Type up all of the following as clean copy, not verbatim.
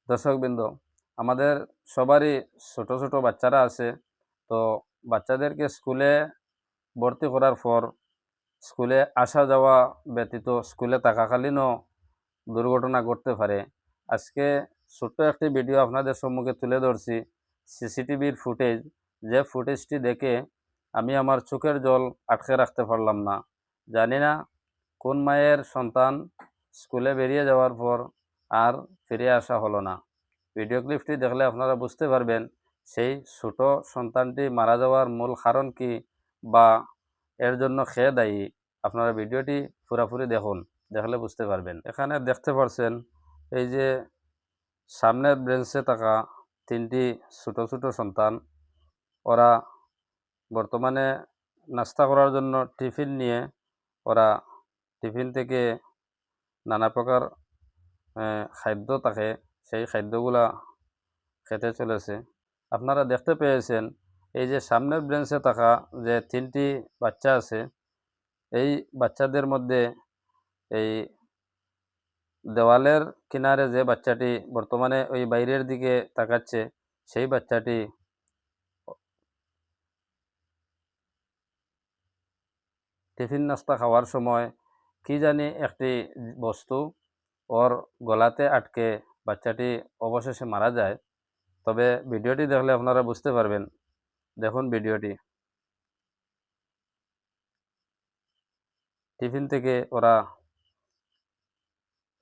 দর্শকবৃন্দ, আমাদের সবারই ছোট ছোট বাচ্চারা আছে। তো বাচ্চাদেরকে স্কুলে ভর্তি করার পর স্কুলে আসা যাওয়া ব্যতীত স্কুলে থাকাকালীনও দুর্ঘটনা ঘটতে পারে। আজকে ছোট্ট একটি ভিডিও আপনাদের সম্মুখে তুলে ধরছি, সিসিটিভির ফুটেজ। যে ফুটেজটি দেখে আমি আমার চোখের জল আটকে রাখতে পারলাম না। জানি না কোন মায়ের সন্তান স্কুলে বেরিয়ে যাওয়ার পর আর ফিরে আসা হলো না। ভিডিও ক্লিপটি দেখলে আপনারা বুঝতে পারবেন সেই ছোট সন্তানটি মারা যাওয়ার মূল কারণ কি বা এর জন্য কে দায়ী। আপনারা ভিডিওটি পুরোপুরি দেখুন, দেখলে বুঝতে পারবেন। এখানে দেখতে পাচ্ছেন এই যে সামনের বেঞ্চে থাকা তিনটি ছোট ছোট সন্তান, ওরা বর্তমানে নাস্তা করার জন্য টিফিন নিয়ে ওরা টিফিন থেকে নানা প্রকার খাদ্য থাকে, সেই খাদ্যগুলা খেতে চলেছে। আপনারা দেখতে পেয়েছেন এই যে সামনের বেঞ্চে থাকা যে তিনটি বাচ্চা আছে, এই বাচ্চাদের মধ্যে এই দেওয়ালের কিনারে যে বাচ্চাটি বর্তমানে ওই বাইরের দিকে তাকাচ্ছে, সেই বাচ্চাটি টিফিন নাস্তা খাওয়ার সময় কি জানি একটি বস্তু ওর গলাতে আটকে বাচ্চাটি অবশেষে মারা যায়। তবে ভিডিওটি দেখলে আপনারা বুঝতে পারবেন। দেখুন ভিডিওটি। টিফিন থেকে ওরা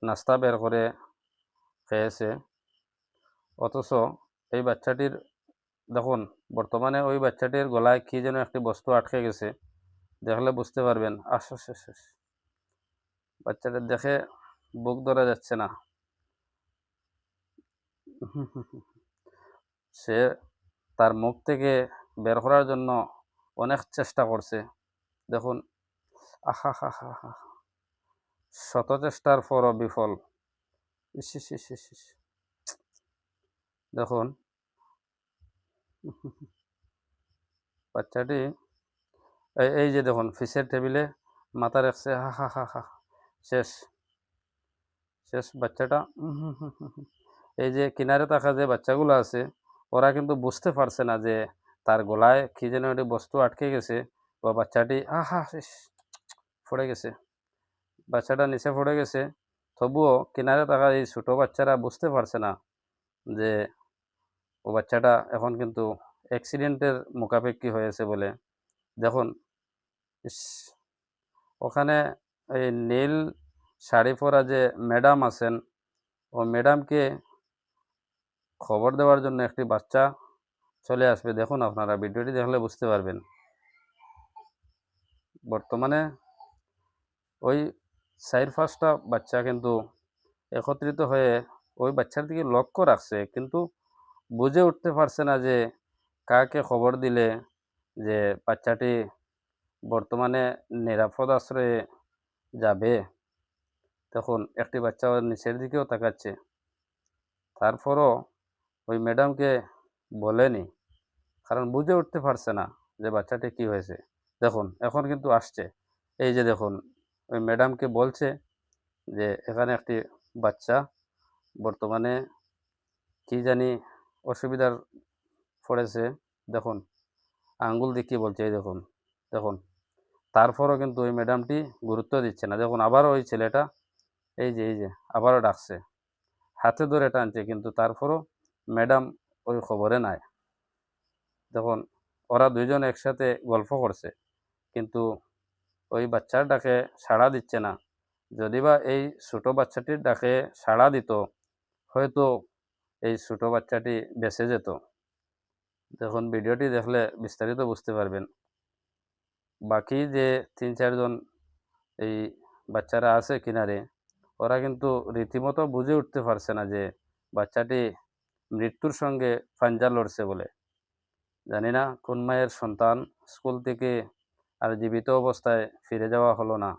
নাস্তা বের করে খেয়েছে, অথচ এই বাচ্চাটির দেখুন বর্তমানে ওই বাচ্চাটির গলায় কি যেন একটি বস্তু আটকে গেছে। দেখলে বুঝতে পারবেন। আশ্বাস বাচ্চাটা দেখে বুক ধরা যাচ্ছে না। সে তার মুখ থেকে বের করার জন্য অনেক চেষ্টা করছে। দেখুন, আহা হা হা হা, শত চেষ্টার পরও বিফল। ইস ইস ইস ইস ইস। দেখুন বাচ্চাটি এই যে দেখুন ফিসের টেবিলে মাথা রাখছে। হা হা হা হা, শেষ শেষ বাচ্চাটা। এই যে কিনারে থাকা যে বাচ্চাগুলো আছে, ওরা কিন্তু বুঝতে পারছে না যে তার গলায় কি যেন একটি বস্তু আটকে গেছে, বা বাচ্চাটি আহা শেষ পড়ে গেছে, বাচ্চাটা নিচে পড়ে গেছে। তবুও কিনারে থাকা এই ছোট বাচ্চারা বুঝতে পারছে না যে ও বাচ্চাটা এখন কিন্তু অ্যাক্সিডেন্টের মুখাপেক্ষি হয়েছে বলে। দেখুন, ইস, ওখানে এই নীল শাড়ি পরা যে ম্যাডাম আছেন, ও ম্যাডামকে খবর দেওয়ার জন্য একটি বাচ্চা চলে আসবে। দেখুন আপনারা ভিডিওটি দেখলে বুঝতে পারবেন। বর্তমানে ওই ৪-৫টা বাচ্চা কিন্তু একত্রিত হয়ে ওই বাচ্চার দিকে লক্ষ্য রাখছে, কিন্তু বুঝে উঠতে পারছে না যে কাকে খবর দিলে যে বাচ্চাটি বর্তমানে নিরাপদ আশ্রয়ে যাবে। তখন একটি বাচ্চা ওর নিচের দিকেও তাকাচ্ছে, তারপরও ওই ম্যাডামকে বলেনি, কারণ বুঝে উঠতে পারছে না যে বাচ্চাটি কি হয়েছে। দেখুন এখন কিন্তু আসছে। এই যে দেখুন, ওই ম্যাডামকে বলছে যে এখানে একটি বাচ্চা বর্তমানে কি জানি অসুবিধার পড়েছে। দেখুন আঙ্গুল দেখিয়ে বলছে, এই দেখুন দেখুন। তারপরও কিন্তু ওই ম্যাডামটি গুরুত্ব দিচ্ছে না। দেখুন আবারও ওই ছেলেটা এই যে আবারও ডাকছে, হাতে ধরে টানছে, কিন্তু তারপরও ম্যাডাম ওই খবরে নাই। দেখুন ওরা দুইজন একসাথে গল্প করছে, কিন্তু ওই বাচ্চার ডাকে সাড়া দিচ্ছে না। যদি বা এই ছোট বাচ্চাটির ডাকে সাড়া দিত, হয়তো এই ছোট বাচ্চাটি বেঁচে যেত। দেখুন ভিডিওটি দেখলে বিস্তারিত বুঝতে পারবেন। বাকি যে ৩-৪ জন এই বাচ্চারা আছে কিনারে, ওরা কিন্তু রীতিমতো বুঝে উঠতে পারছে না যে বাচ্চাটি মৃত্যুর সঙ্গে পাঞ্জা লড়ছে বলে। জানি না কোন মায়ের সন্তান স্কুল থেকে আর জীবিত অবস্থায় ফিরে যাওয়া হলো না।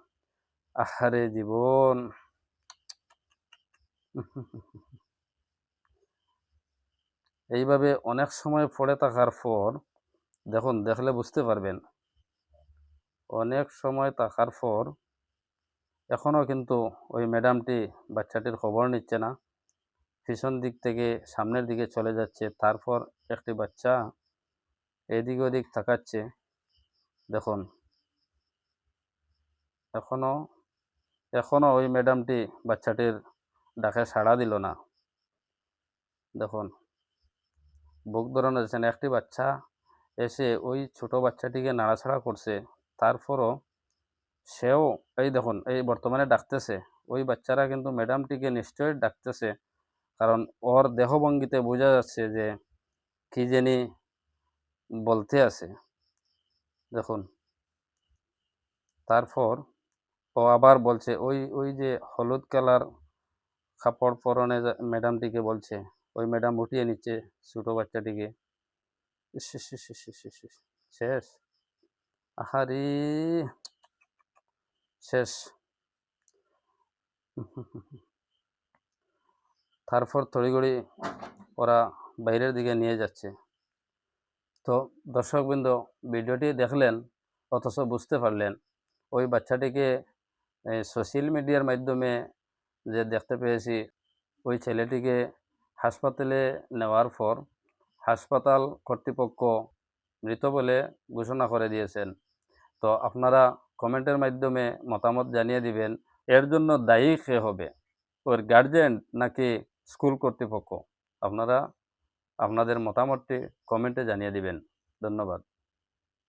আহারে জীবন। এইভাবে অনেক সময় পড়ে থাকার পর দেখুন, দেখলে বুঝতে পারবেন, অনেক সময় থাকার পর এখনও কিন্তু ওই ম্যাডামটি বাচ্চাটির খবর নিচ্ছে না। পিছন দিক থেকে সামনের দিকে চলে যাচ্ছে, তারপর একটি বাচ্চা এদিক ওদিক তাকাচ্ছে। দেখুন, এখনো এখনো ওই ম্যাডামটি বাচ্চাটির ডাকে সাড়া দিল না। দেখুন, বুক ধরানো যাচ্ছে না। একটি বাচ্চা এসে ওই ছোট বাচ্চাটিকে নাড়াচাড়া করছে, তারপরও সেও, এই দেখুন, এই বর্তমানে ডাকতেছে। ওই বাচ্চারা কিন্তু ম্যাডামটিকে নিশ্চয়ই ডাকতেছে, কারণ ওর দেহভঙ্গিতে বোঝা যাচ্ছে যে কি জানি বলতে আছে। দেখুন, তারপর ও আবার বলছে, ওই ওই যে হলুদ কালার কাপড় পরনে ম্যাডামটিকে বলছে, ওই ম্যাডাম উঠিয়ে নিচ্ছে ছোট বাচ্চাটিকে। ইস ইস ইস ইস ইস ইস ইস। শেষ। আহারে, শেষ। তারপর তড়িঘড়ি ওরা বাইরের দিকে নিয়ে যাচ্ছে। তো দর্শকবৃন্দ, ভিডিওটি দেখলেন, অথচ বুঝতে পারলেন ওই বাচ্চাটিকে সোশ্যাল মিডিয়ার মাধ্যমে যে দেখতে পেয়েছি, ওই ছেলেটিকে হাসপাতালে নেওয়ার পর হাসপাতাল কর্তৃপক্ষ মৃত বলে ঘোষণা করে দিয়েছেন। তো আপনারা কমেন্টের মাধ্যমে মতামত জানিয়ে দিবেন, এর জন্য দায়ী কে হবে, ওর গার্জেন নাকি স্কুল কর্তৃপক্ষ? আপনারা আপনাদের মতামতটি কমেন্টে জানিয়ে দিবেন। ধন্যবাদ।